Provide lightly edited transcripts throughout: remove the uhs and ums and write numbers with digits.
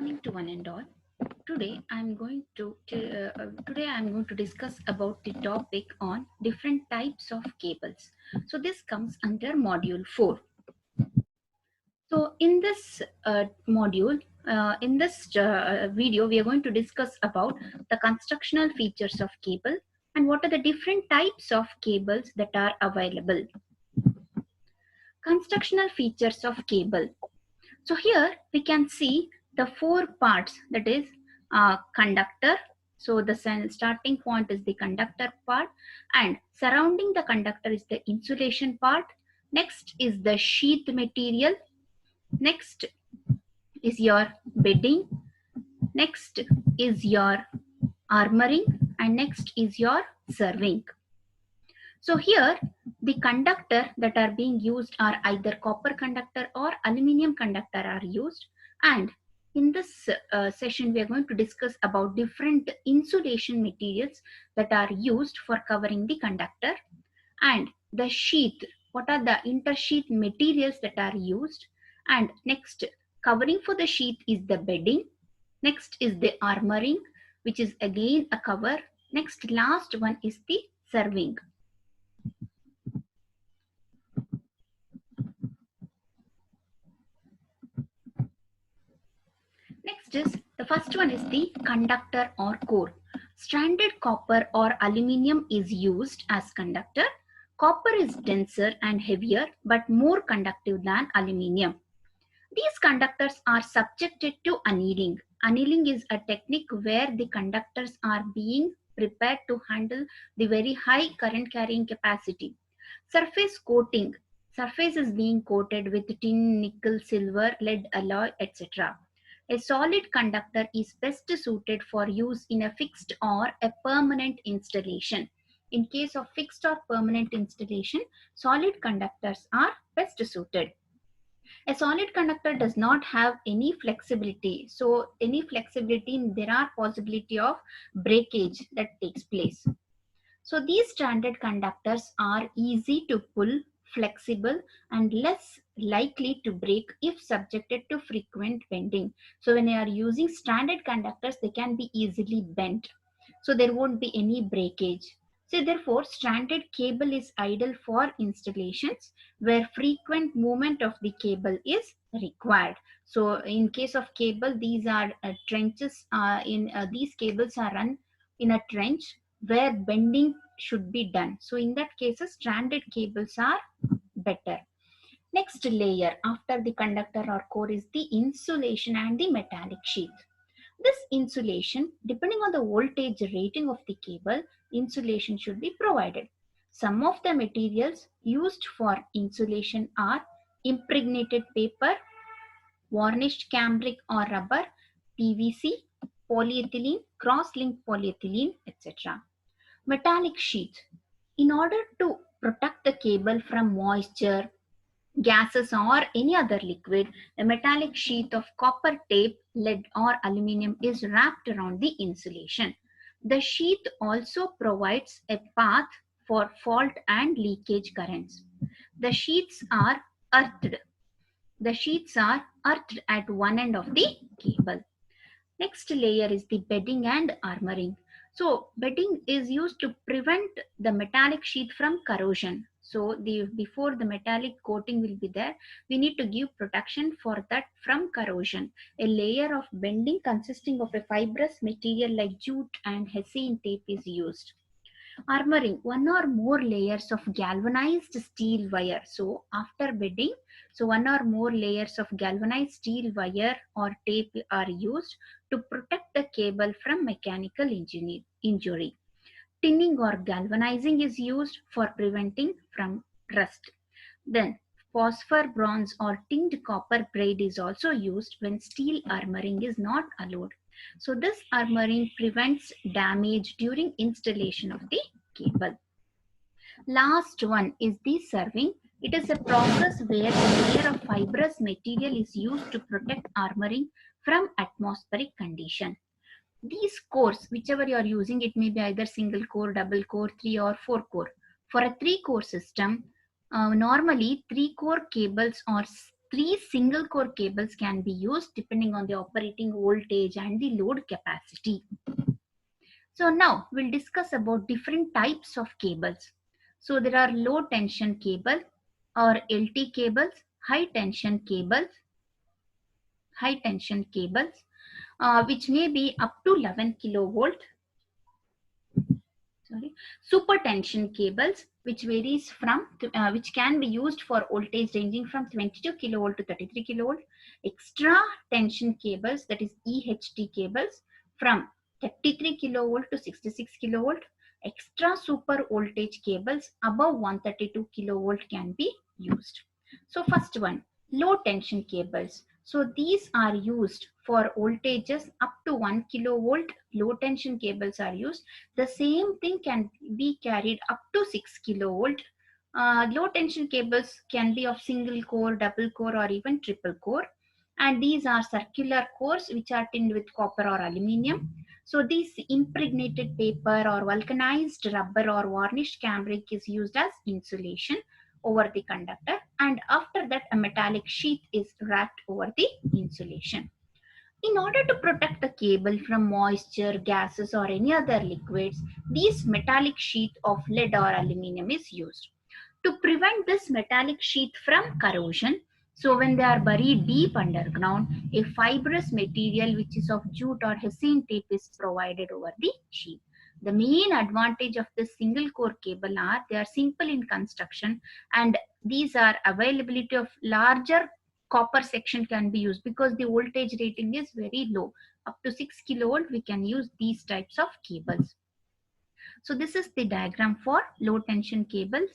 Evening to one and all. Today I'm going to discuss about the topic on different types of cables. So this comes under module 4. So in this video, we are going to discuss about the constructional features of cable and what are the different types of cables that are available. Constructional features of cable. So here we can see the four parts, that is conductor. So the starting point is the conductor part, and surrounding the conductor is the insulation part. Next is the sheath material. Next is your bedding. Next is your armoring, and next is your serving. So here the conductor that are being used are either copper conductor or aluminum conductor are used, and in this session we are going to discuss about different insulation materials that are used for covering the conductor, and the sheath, what are the intersheath materials that are used, and next covering for the sheath is the bedding. Next is the armoring, which is again a cover. Next, last one is the serving. Next is the first one is the conductor or core. Stranded copper or aluminium is used as conductor. Copper is denser and heavier but more conductive than aluminium. These conductors are subjected to annealing. Annealing is a technique where the conductors are being prepared to handle the very high current carrying capacity. Surface coating. Surface is being coated with tin, nickel, silver, lead alloy, etc. A solid conductor is best suited for use in a fixed or a permanent installation. In case of fixed or permanent installation, solid conductors are best suited. A solid conductor does not have any flexibility. So any flexibility, there are possibility of breakage that takes place. So these stranded conductors are easy to pull, flexible, and less likely to break if subjected to frequent bending. So when you are using stranded conductors, they can be easily bent. So there won't be any breakage. So therefore, stranded cable is ideal for installations where frequent movement of the cable is required. So in case of cable, these are trenches. These cables are run in a trench where bending should be done. So in that case, stranded cables are better. Next layer after the conductor or core is the insulation and the metallic sheath. This insulation, depending on the voltage rating of the cable, insulation should be provided. Some of the materials used for insulation are impregnated paper, varnished cambric or rubber, PVC, polyethylene, cross-linked polyethylene, etc. Metallic sheath. In order to protect the cable from moisture, gases or any other liquid, a metallic sheath of copper tape, lead or aluminum is wrapped around the insulation. The sheath also provides a path for fault and leakage currents. The sheaths are earthed. The sheaths are earthed at one end of the cable. Next layer is the bedding and armoring. So bedding is used to prevent the metallic sheath from corrosion. So before the metallic coating will be there, we need to give protection for that from corrosion. A layer of bedding consisting of a fibrous material like jute and hessian tape is used. Armoring, one or more layers of galvanized steel wire. So after bedding, so one or more layers of galvanized steel wire or tape are used to protect the cable from mechanical injury. Tinning or galvanizing is used for preventing from rust. Then phosphor bronze or tinned copper braid is also used when steel armoring is not allowed. So this armoring prevents damage during installation of the cable. Last one is the serving. It is a process where a layer of fibrous material is used to protect armoring from atmospheric condition. These cores, whichever you are using, it may be either single core, double core, 3 or 4 core. For a 3 core system, normally 3 core cables or Three single core cables can be used depending on the operating voltage and the load capacity. So now we'll discuss about different types of cables. So there are low tension cable or LT cables, high tension cables, which may be up to 11 kilovolt. Super tension cables, which varies from, which can be used for voltage ranging from 22 kilovolt to 33 kilovolt. Extra tension cables, that is EHT cables, from 33 kilovolt to 66 kilovolt. Extra super voltage cables above 132 kilovolt can be used. So first one, low tension cables. So these are used for voltages up to 1 kilovolt. Low tension cables are used. The same thing can be carried up to 6 kilovolt. Low tension cables can be of single core, double core, or even triple core. And these are circular cores which are tinned with copper or aluminium. So this impregnated paper or vulcanized rubber or varnished cambric is used as insulation over the conductor, and after that a metallic sheath is wrapped over the insulation. In order to protect the cable from moisture, gases, or any other liquids, this metallic sheath of lead or aluminum is used. To prevent this metallic sheath from corrosion, so when they are buried deep underground, a fibrous material which is of jute or hessian tape is provided over the sheath. The main advantage of this single core cable are they are simple in construction, and these are availability of larger copper section can be used because the voltage rating is very low. Up to 6 kilovolt we can use these types of cables. So this is the diagram for low tension cables,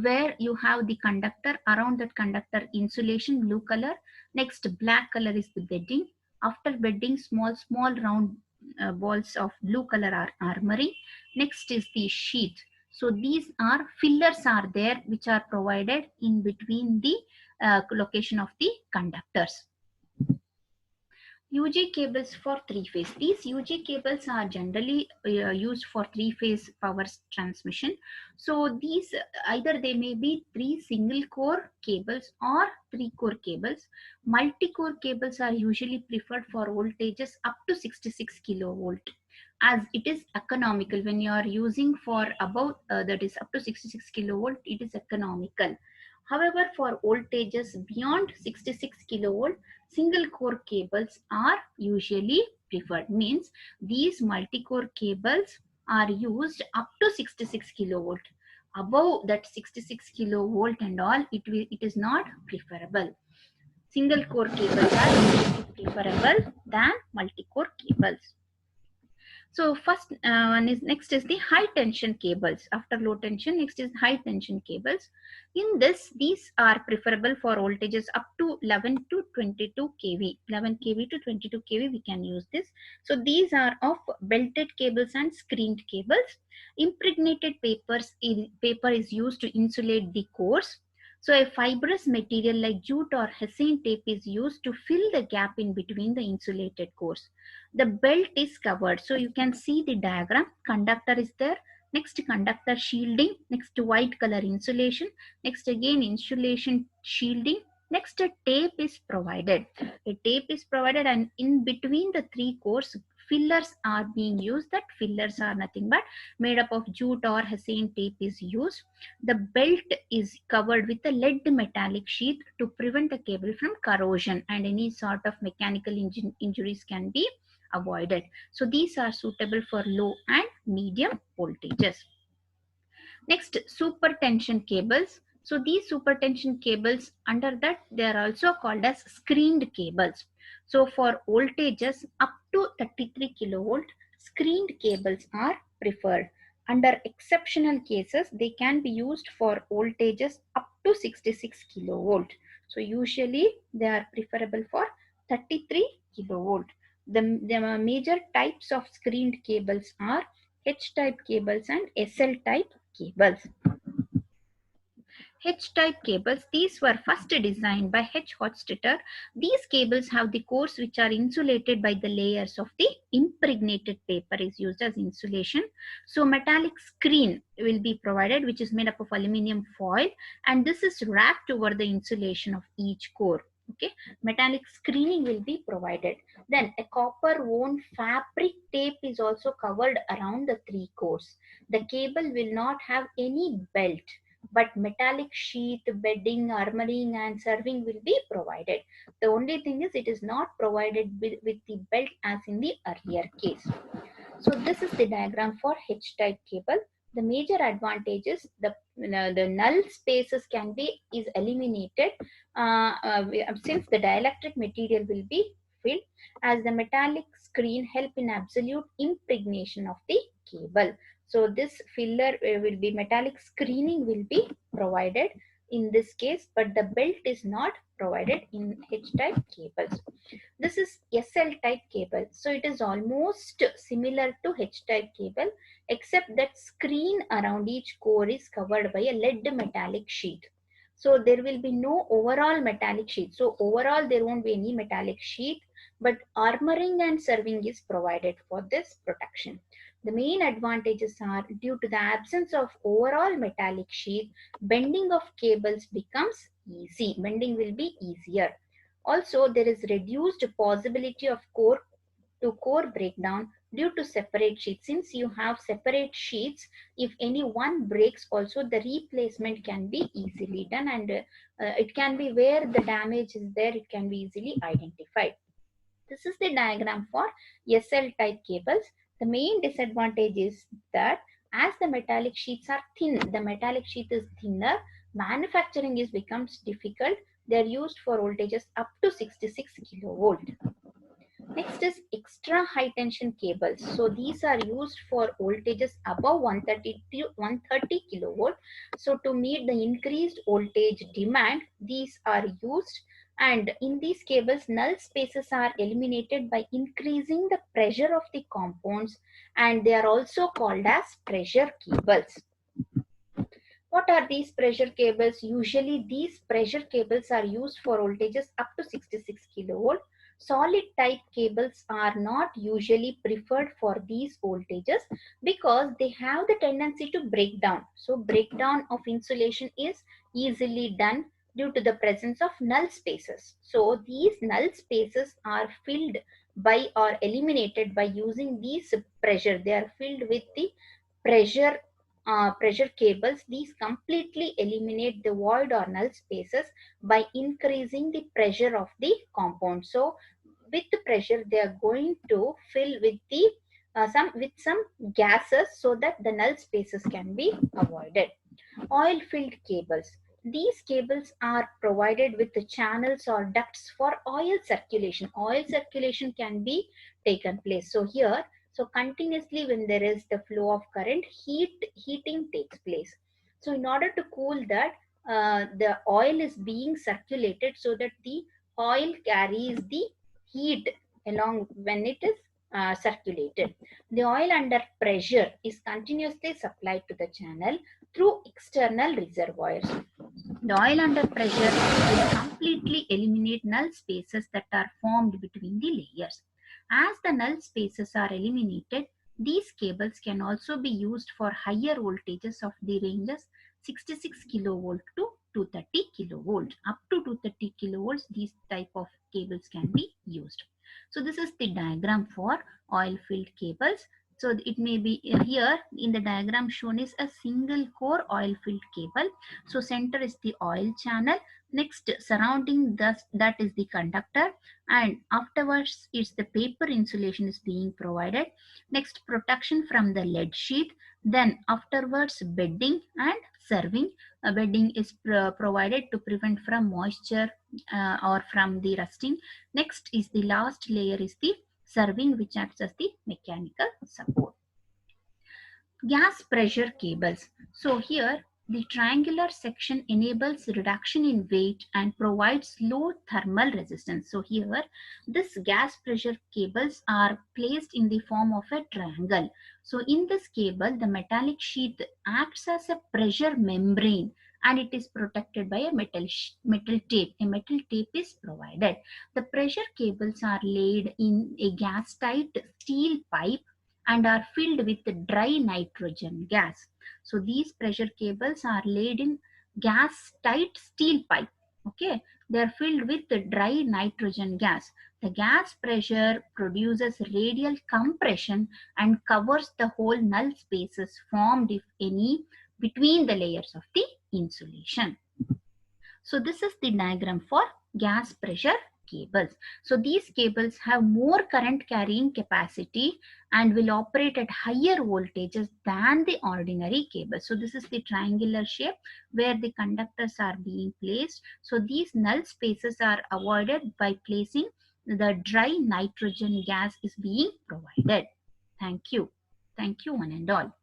where you have the conductor, around that conductor insulation blue color. Next black color is the bedding. After bedding, small round balls of blue color are armoring. Next is the sheath. So these are fillers are there which are provided in between the location of the conductors. UG cables for three-phase. These UG cables are generally used for three-phase power transmission. So these either they may be three single-core cables or three-core cables. Multi-core cables are usually preferred for voltages up to 66 kilovolt, as it is economical. When you are using for above that is up to 66 kilovolt, it is economical. However, for voltages beyond 66 kilovolt, single core cables are usually preferred. Means these multi-core cables are used up to 66 kilovolt. Above that 66 kilovolt and all, it is not preferable. Single core cables are usually preferable than multi-core cables. So first one is next is the high tension cables. After low tension, next is high tension cables. In this, these are preferable for voltages up to 11 to 22 kV. 11 kV to 22 kV we can use this. So these are of belted cables and screened cables. Impregnated paper is used to insulate the cores. So a fibrous material like jute or hessian tape is used to fill the gap in between the insulated cores. The belt is covered, so you can see the diagram. Conductor is there, next conductor shielding, next white color insulation, next again insulation shielding, next a tape is provided. A tape is provided, and in between the three cores fillers are being used. That fillers are nothing but made up of jute or hessian tape is used. The belt is covered with a lead metallic sheath to prevent the cable from corrosion, and any sort of mechanical injuries can be avoided. So these are suitable for low and medium voltages. Next, super tension cables. So these super tension cables, under that they are also called as screened cables. So for voltages up to 33 kilovolt, screened cables are preferred. Under exceptional cases, they can be used for voltages up to 66 kilovolt. So usually they are preferable for 33 kilovolt. The major types of screened cables are H-type cables and SL-type cables. H-type cables, these were first designed by H. Hochstetter. These cables have the cores which are insulated by the layers of the impregnated paper is used as insulation. So metallic screen will be provided, which is made up of aluminium foil, and this is wrapped over the insulation of each core. Okay, metallic screening will be provided. Then a copper wound fabric tape is also covered around the three cores. The cable will not have any belt, but metallic sheath, bedding, armoring and serving will be provided. The only thing is it is not provided with the belt as in the earlier case. So this is the diagram for H-type cable. The major advantages, the null spaces can be is eliminated since the dielectric material will be filled, as the metallic screen help in absolute impregnation of the cable. So this filler will be metallic screening will be provided in this case, but the belt is not provided in H-type cables. This is SL type cable. So it is almost similar to H type cable, except that screen around each core is covered by a lead metallic sheet. So there will be no overall metallic sheet. So overall there won't be any metallic sheet, but armoring and serving is provided for this protection. The main advantages are due to the absence of overall metallic sheet, bending of cables becomes easy. Bending will be easier. Also, there is reduced possibility of core to core breakdown due to separate sheets. Since you have separate sheets, if any one breaks, also the replacement can be easily done, and it can be where the damage is there, it can be easily identified. This is the diagram for SL type cables. The main disadvantage is that as the metallic sheets are thin, the metallic sheet is thinner, manufacturing is becomes difficult. They are used for voltages up to 66 kilovolt. Next is extra high tension cables. So these are used for voltages above 130 to 130 kilovolt. So to meet the increased voltage demand, these are used, and in these cables null spaces are eliminated by increasing the pressure of the compounds, and they are also called as pressure cables. What are these pressure cables? Usually these pressure cables are used for voltages up to 66 kilovolt. Solid type cables are not usually preferred for these voltages because they have the tendency to break down. So breakdown of insulation is easily done due to the presence of null spaces. So these null spaces are filled by or eliminated by using these pressure. They are filled with the pressure pressure cables. These completely eliminate the void or null spaces by increasing the pressure of the compound. So with the pressure they are going to fill with the some gases so that the null spaces can be avoided. Oil filled cables. These cables are provided with the channels or ducts for oil circulation. Oil circulation can be taken place. So here, so continuously when there is the flow of current, heating takes place. So in order to cool that, the oil is being circulated so that the oil carries the heat along when it is circulated. The oil under pressure is continuously supplied to the channel through external reservoirs. The oil under pressure will completely eliminate null spaces that are formed between the layers. As the null spaces are eliminated, these cables can also be used for higher voltages of the ranges 66 kilovolt to 230 kilovolt. Up to 230 kilovolts, these type of cables can be used. So this is the diagram for oil filled cables. So it may be here in the diagram shown is a single core oil filled cable. So center is the oil channel. Next surrounding that is the conductor, and afterwards it's the paper insulation is being provided. Next protection from the lead sheet. Then afterwards bedding and serving. Bedding is provided to prevent from moisture or from the rusting. Next is the last layer is the serving, which acts as the mechanical support. Gas pressure cables. So here the triangular section enables reduction in weight and provides low thermal resistance. So here this gas pressure cables are placed in the form of a triangle. So in this cable the metallic sheath acts as a pressure membrane and it is protected by a metal tape. A metal tape is provided. The pressure cables are laid in a gas tight steel pipe and are filled with dry nitrogen gas. So these pressure cables are laid in gas tight steel pipe. Okay, they are filled with the dry nitrogen gas. The gas pressure produces radial compression and covers the whole null spaces formed, if any, between the layers of the insulation. So this is the diagram for gas pressure cables. So these cables have more current carrying capacity and will operate at higher voltages than the ordinary cables. So this is the triangular shape where the conductors are being placed. So these null spaces are avoided by placing the dry nitrogen gas is being provided. Thank you. Thank you one and all.